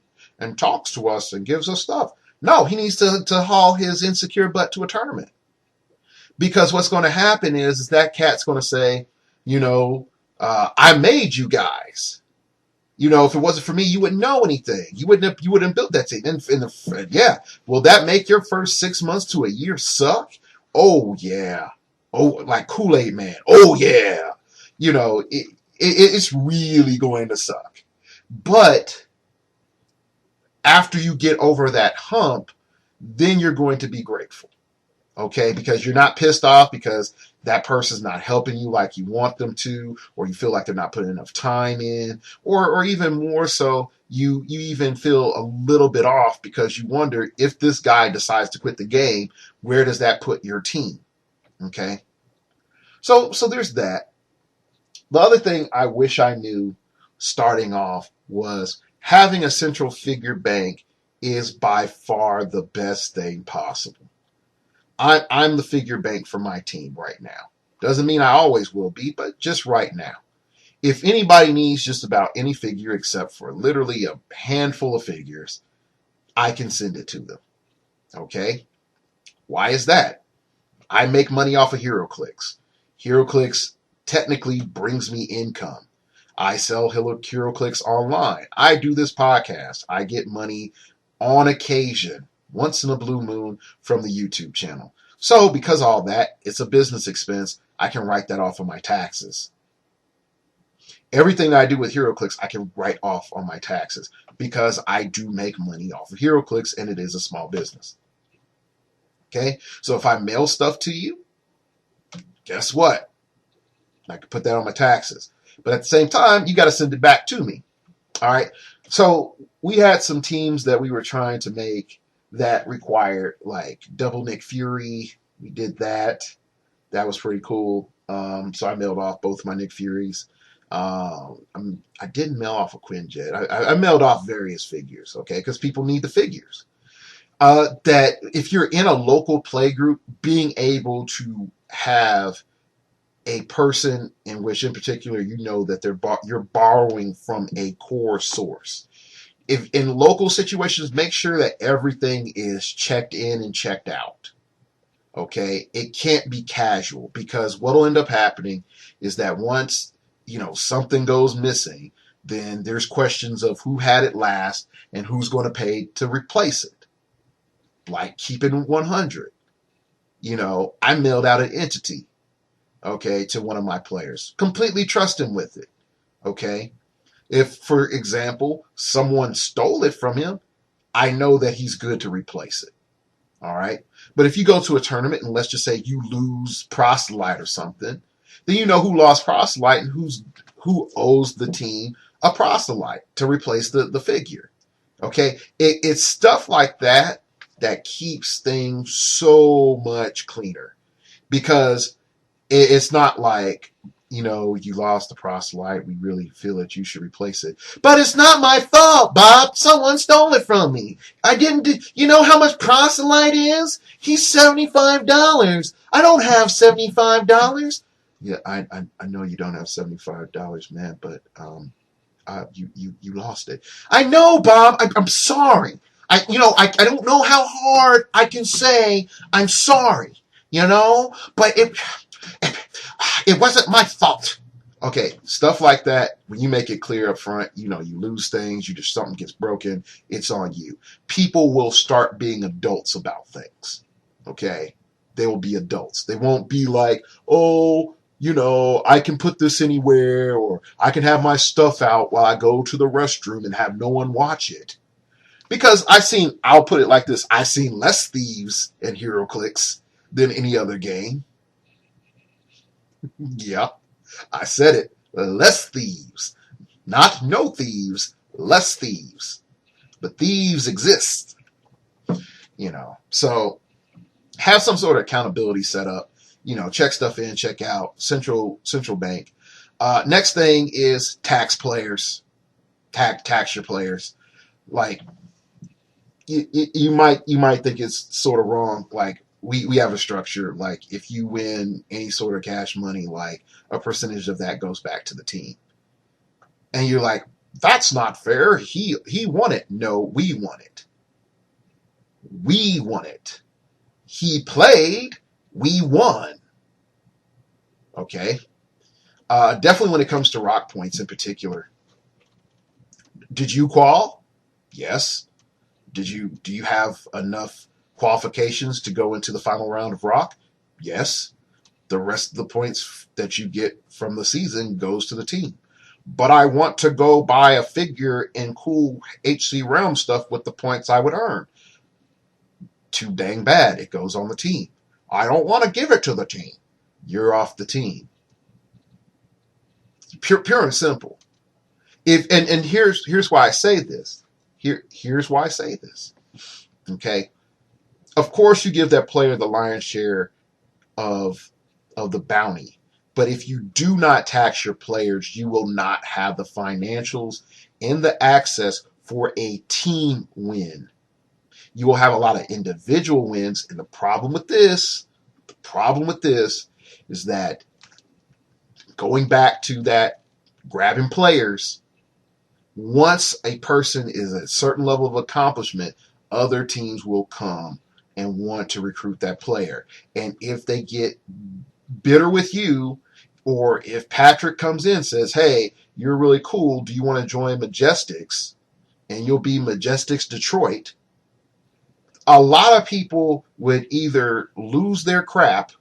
talks to us and gives us stuff. No, he needs to haul his insecure butt to a tournament. Because what's going to happen is that cat's going to say, I made you guys. If it wasn't for me, you wouldn't know anything. You wouldn't build that team. And yeah, will that make your first 6 months to a year suck? Oh yeah. Oh, like Kool-Aid Man. Oh yeah. It's really going to suck. But after you get over that hump, then you're going to be grateful. Okay, because you're not pissed off because that person's not helping you like you want them to, or you feel like they're not putting enough time in, or even more so, you even feel a little bit off because you wonder if this guy decides to quit the game, where does that put your team? Okay, so there's that. The other thing I wish I knew starting off was having a central figure bank is by far the best thing possible. I'm the figure bank for my team right now. Doesn't mean I always will be, but just right now. If anybody needs just about any figure except for literally a handful of figures, I can send it to them. Okay? Why is that? I make money off of heroclix. Heroclix technically brings me income. I sell heroclix online. I do this podcast. I get money on occasion, once in a blue moon, from the YouTube channel. So because of all that, it's a business expense. I can write that off of my taxes. Everything that I do with heroclix, I can write off on my taxes because I do make money off of heroclix and it is a small business. Okay, so if I mail stuff to you, guess what? I can put that on my taxes. But at the same time, you got to send it back to me. All right. So we had some teams that we were trying to make that required like double Nick Fury. We did that. That was pretty cool. So I mailed off both my Nick Furies. I didn't mail off a Quinjet. I mailed off various figures, okay, because people need the figures. That if you're in a local play group, being able to have a person in which, in particular, you know that you're borrowing from a core source. If in local situations, make sure that everything is checked in and checked out. Okay, it can't be casual because what'll end up happening is that once something goes missing, then there's questions of who had it last and who's going to pay to replace it. Like keeping 100. I mailed out an entity, okay, to one of my players. Completely trust him with it, okay? If, for example, someone stole it from him, I know that he's good to replace it, all right? But if you go to a tournament and let's just say you lose Proselyte or something, then you know who lost Proselyte and who owes the team a Proselyte to replace the figure, okay? It's stuff like that that keeps things so much cleaner because it's not like, you lost the Proselyte. We really feel that you should replace it. But it's not my fault, Bob. Someone stole it from me. I didn't do, you know how much Proselyte is? He's $75. I don't have $75. Yeah, I know you don't have $75, man, but you lost it. I know, Bob. I'm sorry. I don't know how hard I can say I'm sorry, but it wasn't my fault. Okay, stuff like that, when you make it clear up front, you lose things, something gets broken, it's on you. People will start being adults about things. Okay? They will be adults. They won't be like, oh, I can put this anywhere, or I can have my stuff out while I go to the restroom and have no one watch it. Because I'll put it like this, I've seen less thieves in heroclix than any other game. Yeah, I said it. Less thieves. Not no thieves, less thieves. But thieves exist. So have some sort of accountability set up. Check stuff in, check out. Central bank. Next thing is tax players. Tax your players. Like, you might think it's sort of wrong. Like, we have a structure. Like, if you win any sort of cash money, like a percentage of that goes back to the team. And you're like, that's not fair. He won it. No, we won it. We won it. He played. We won. Okay. Definitely when it comes to rock points in particular. Did you qual? Yes. Do you have enough qualifications to go into the final round of rock? Yes. The rest of the points that you get from the season goes to the team. But I want to go buy a figure in cool HC realm stuff with the points I would earn. Too dang bad. It goes on the team. I don't want to give it to the team. You're off the team. Pure and simple. And here's why I say this. Here's why I say this. Okay. Of course, you give that player the lion's share of the bounty. But if you do not tax your players, you will not have the financials and the access for a team win. You will have a lot of individual wins. And the problem with this is that going back to that grabbing players, once a person is at a certain level of accomplishment, other teams will come and want to recruit that player. And if they get bitter with you, or if Patrick comes in and says, hey, you're really cool, do you want to join Majestics? And you'll be Majestics Detroit. A lot of people would either lose their crap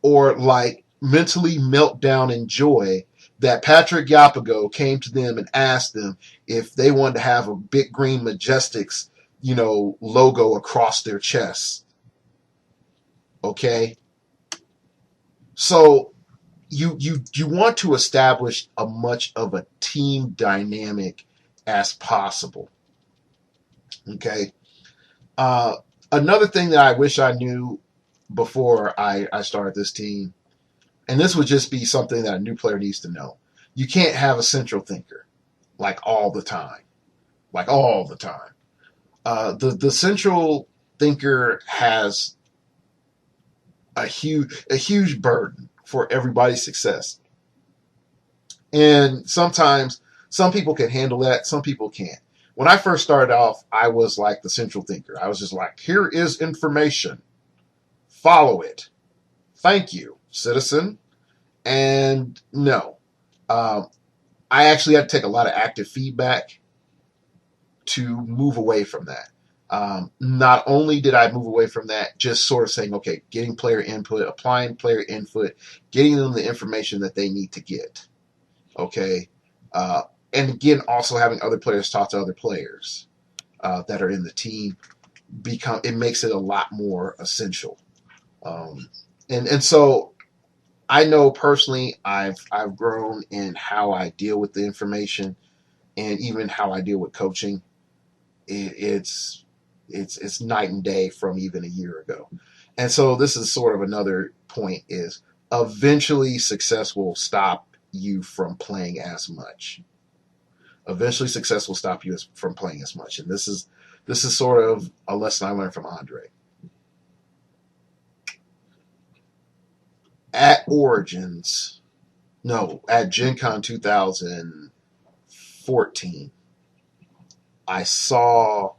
or like mentally melt down in joy that Patrick Yapago came to them and asked them if they wanted to have a big green Majestics, logo across their chests. Okay? So you want to establish a much of a team dynamic as possible. Okay? Another thing that I wish I knew before I started this team, and this would just be something that a new player needs to know. You can't have a central thinker like all the time. Like all the time. The central thinker has a huge burden for everybody's success. And sometimes some people can handle that, some people can't. When I first started off, I was like the central thinker. I was just like, here is information. Follow it. Thank you, citizen. And no. I actually had to take a lot of active feedback to move away from that. Not only did I move away from that, just sort of saying, okay, getting player input, applying player input, getting them the information that they need to get. Okay. And again, also having other players talk to other players that are in the team, it makes it a lot more essential. And so I know personally I've grown in how I deal with the information and even how I deal with coaching. It's night and day from even a year ago. And so this is sort of another point is eventually success will stop you from playing as much. Eventually success will stop you from playing as much. And this is sort of a lesson I learned from Andre. At Gen Con 2014, I saw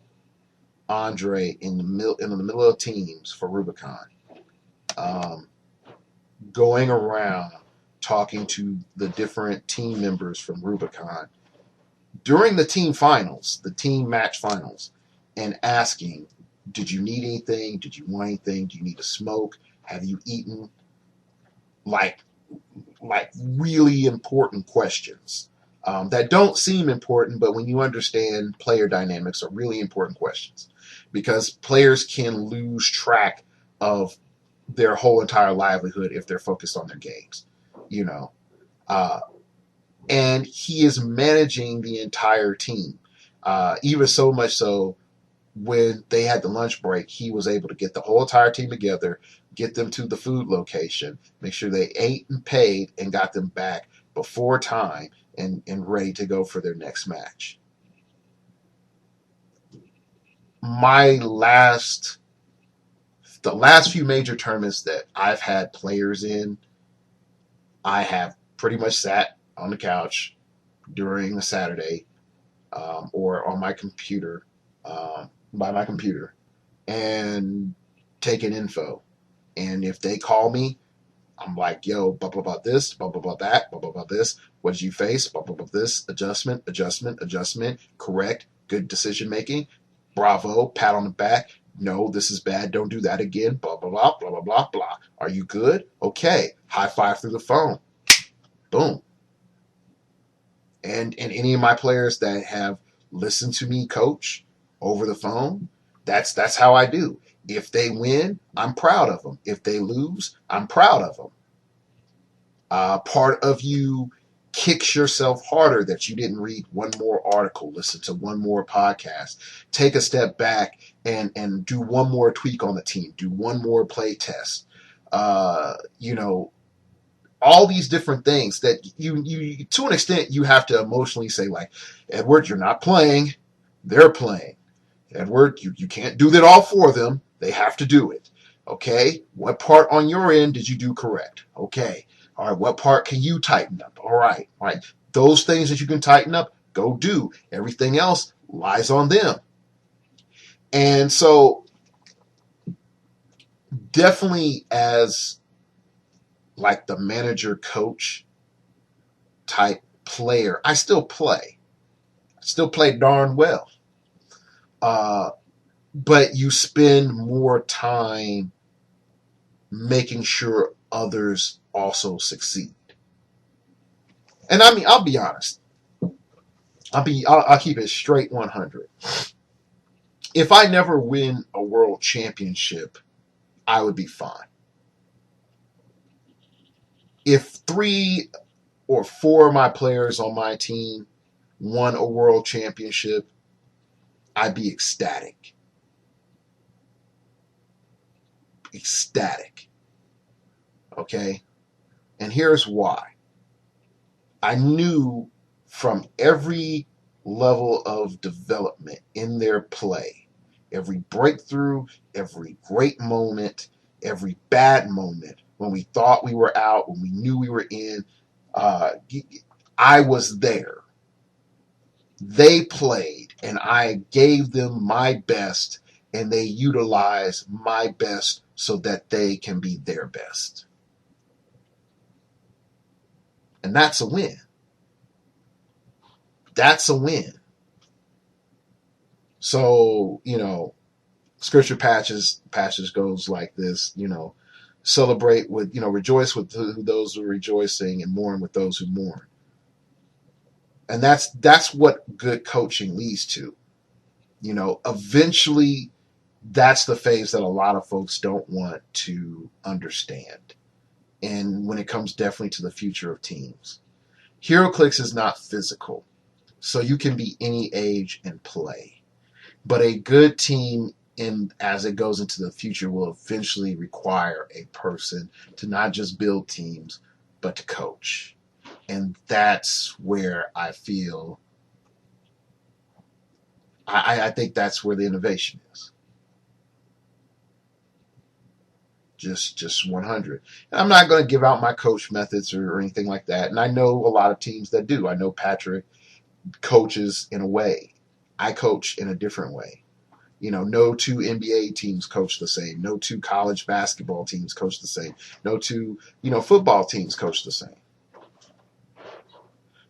Andre in the middle of teams for Rubicon, going around talking to the different team members from Rubicon during the team match finals, and asking, did you need anything? Did you want anything? Do you need a smoke? Have you eaten? Like really important questions that don't seem important, but when you understand player dynamics, are really important questions because players can lose track of their whole entire livelihood if they're focused on their games, and he is managing the entire team, even so much so when they had the lunch break, he was able to get the whole entire team together, get them to the food location, make sure they ate and paid, and got them back before time and ready to go for their next match. The last few major tournaments that I've had players in, I have pretty much sat on the couch during a Saturday or on my computer, by my computer, and taken info. And if they call me, I'm like, yo, blah, blah, blah, this, blah, blah, blah, that, blah, blah, blah, this. What did you face? Blah, blah, blah, this. Adjustment. Correct. Good decision making. Bravo. Pat on the back. No, this is bad. Don't do that again. Blah, blah, blah, blah, blah, blah, blah. Are you good? Okay. High five through the phone. Boom. And any of my players that have listened to me coach over the phone, That's how I do. If they win, I'm proud of them. If they lose, I'm proud of them. Part of you kicks yourself harder that you didn't read one more article, listen to one more podcast, take a step back and do one more tweak on the team, do one more play test. You know, all these different things that you to an extent you have to emotionally say, like, Edward, you're not playing, they're playing. Edward, you can't do that all for them. They have to do it. Okay? What part on your end did you do correct? Okay. All right. What part can you tighten up? All right. All right. Those things that you can tighten up, go do. Everything else lies on them. And so, definitely as like the manager coach type player, I still play. I still play darn well. Uh, but you spend more time making sure others also succeed. And I mean, I'll be honest. I'll keep it straight 100. If I never win a world championship, I would be fine. If 3 or 4 of my players on my team won a world championship, I'd be ecstatic. Ecstatic. Okay? And here's why. I knew from every level of development in their play, every breakthrough, every great moment, every bad moment, when we thought we were out, when we knew we were in, uh, I was there. They played, and I gave them my best, and they utilized my best so that they can be their best. And that's a win. That's a win. So, scripture passage goes like this, celebrate with, rejoice with those who are rejoicing and mourn with those who mourn. And that's what good coaching leads to. Eventually that's the phase that a lot of folks don't want to understand. And when it comes definitely to the future of teams, heroclix is not physical. So you can be any age and play. But a good team, as it goes into the future, will eventually require a person to not just build teams, but to coach. And that's where I feel, I think that's where the innovation is. Just 100. And I'm not going to give out my coach methods or anything like that. And I know a lot of teams that do. I know Patrick coaches in a way. I coach in a different way. No 2 NBA teams coach the same. No 2 college basketball teams coach the same. No 2, football teams coach the same.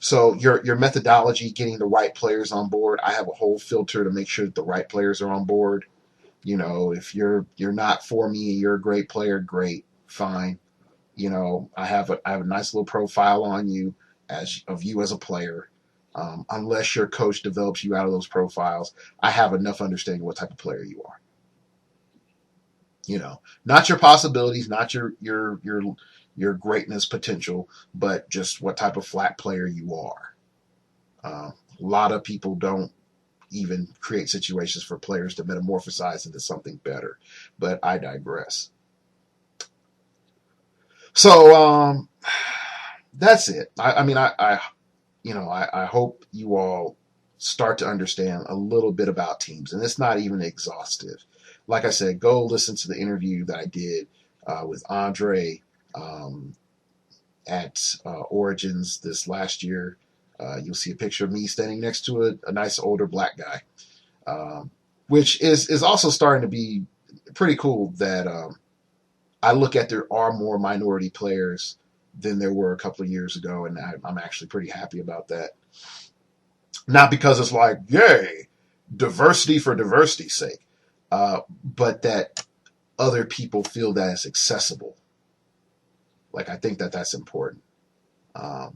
So your methodology, getting the right players on board, I have a whole filter to make sure that the right players are on board. If you're not for me, you're a great player, great, fine. I have a nice little profile on you of you as a player. Unless your coach develops you out of those profiles, I have enough understanding what type of player you are. Not your possibilities, not your greatness potential, but just what type of flat player you are. A lot of people don't even create situations for players to metamorphosize into something better, but I digress. So that's it. I hope you all start to understand a little bit about teams, and it's not even exhaustive. Like I said, go listen to the interview that I did with Andre at Origins this last year. You'll see a picture of me standing next to a nice older black guy, which is also starting to be pretty cool that I look at there are more minority players than there were a couple of years ago, and I'm actually pretty happy about that. Not because it's like, yay, diversity for diversity's sake, but that other people feel that it's accessible. Like, I think that that's important. That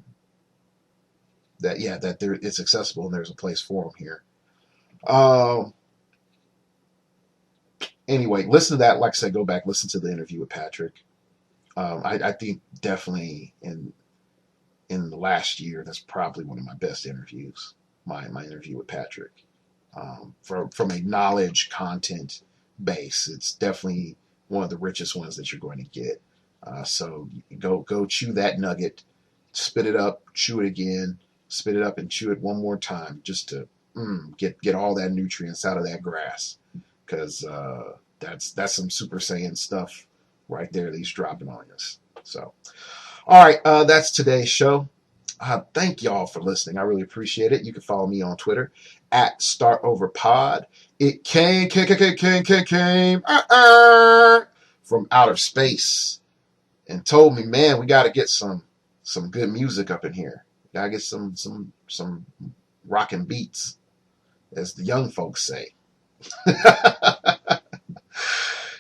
it's accessible and there's a place for them here. Anyway, listen to that. Like I said, go back, listen to the interview with Patrick. I think definitely in the last year, that's probably one of my best interviews. My interview with Patrick. From a knowledge content base, it's definitely one of the richest ones that you're going to get. So go chew that nugget, spit it up, chew it again, spit it up, and chew it one more time, just to get all that nutrients out of that grass, because that's some Super Saiyan stuff right there that he's dropping on us. So, all right, that's today's show. Thank y'all for listening. I really appreciate it. You can follow me on Twitter at StartOverPod. It came from outer space and told me, man, we got to get some good music up in here. Got to get some rockin' beats, as the young folks say.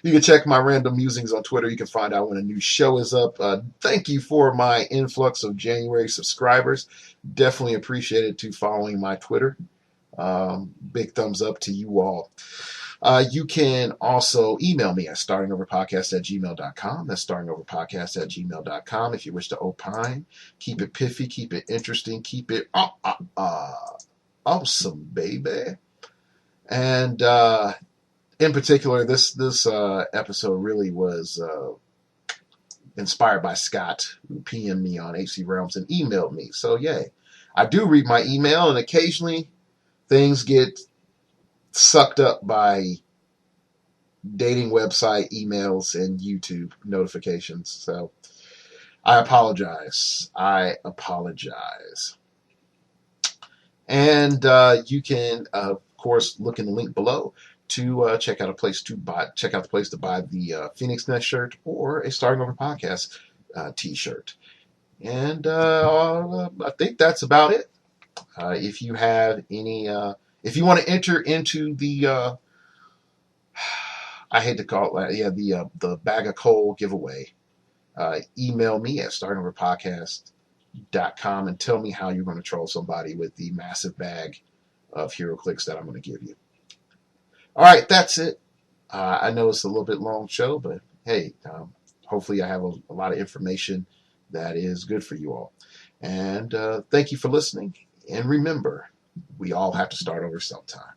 You can check my random musings on Twitter. You can find out when a new show is up. Thank you for my influx of January subscribers. Definitely appreciate it too, following my Twitter. Big thumbs up to you all. You can also email me at startingoverpodcast@gmail.com. That's startingoverpodcast@gmail.com. If you wish to opine, keep it piffy, keep it interesting, keep it awesome, baby. And in particular, this episode really was inspired by Scott, who PM'd me on HC Realms and emailed me. So, yay. I do read my email, and occasionally things get sucked up by dating website emails and YouTube notifications. So, I apologize. And you can, of course, look in the link below to check out the place to buy the Phoenix Nest shirt or a Starting Over Podcast t-shirt. And I think that's about it. If you have any, if you want to enter into the, I hate to call it, the bag of coal giveaway, email me at startingoverpodcast.com and tell me how you're going to troll somebody with the massive bag of heroclix that I'm going to give you. All right, that's it. I know it's a little bit long show, but hey, hopefully I have a lot of information that is good for you all. And thank you for listening. And remember, we all have to start over sometime.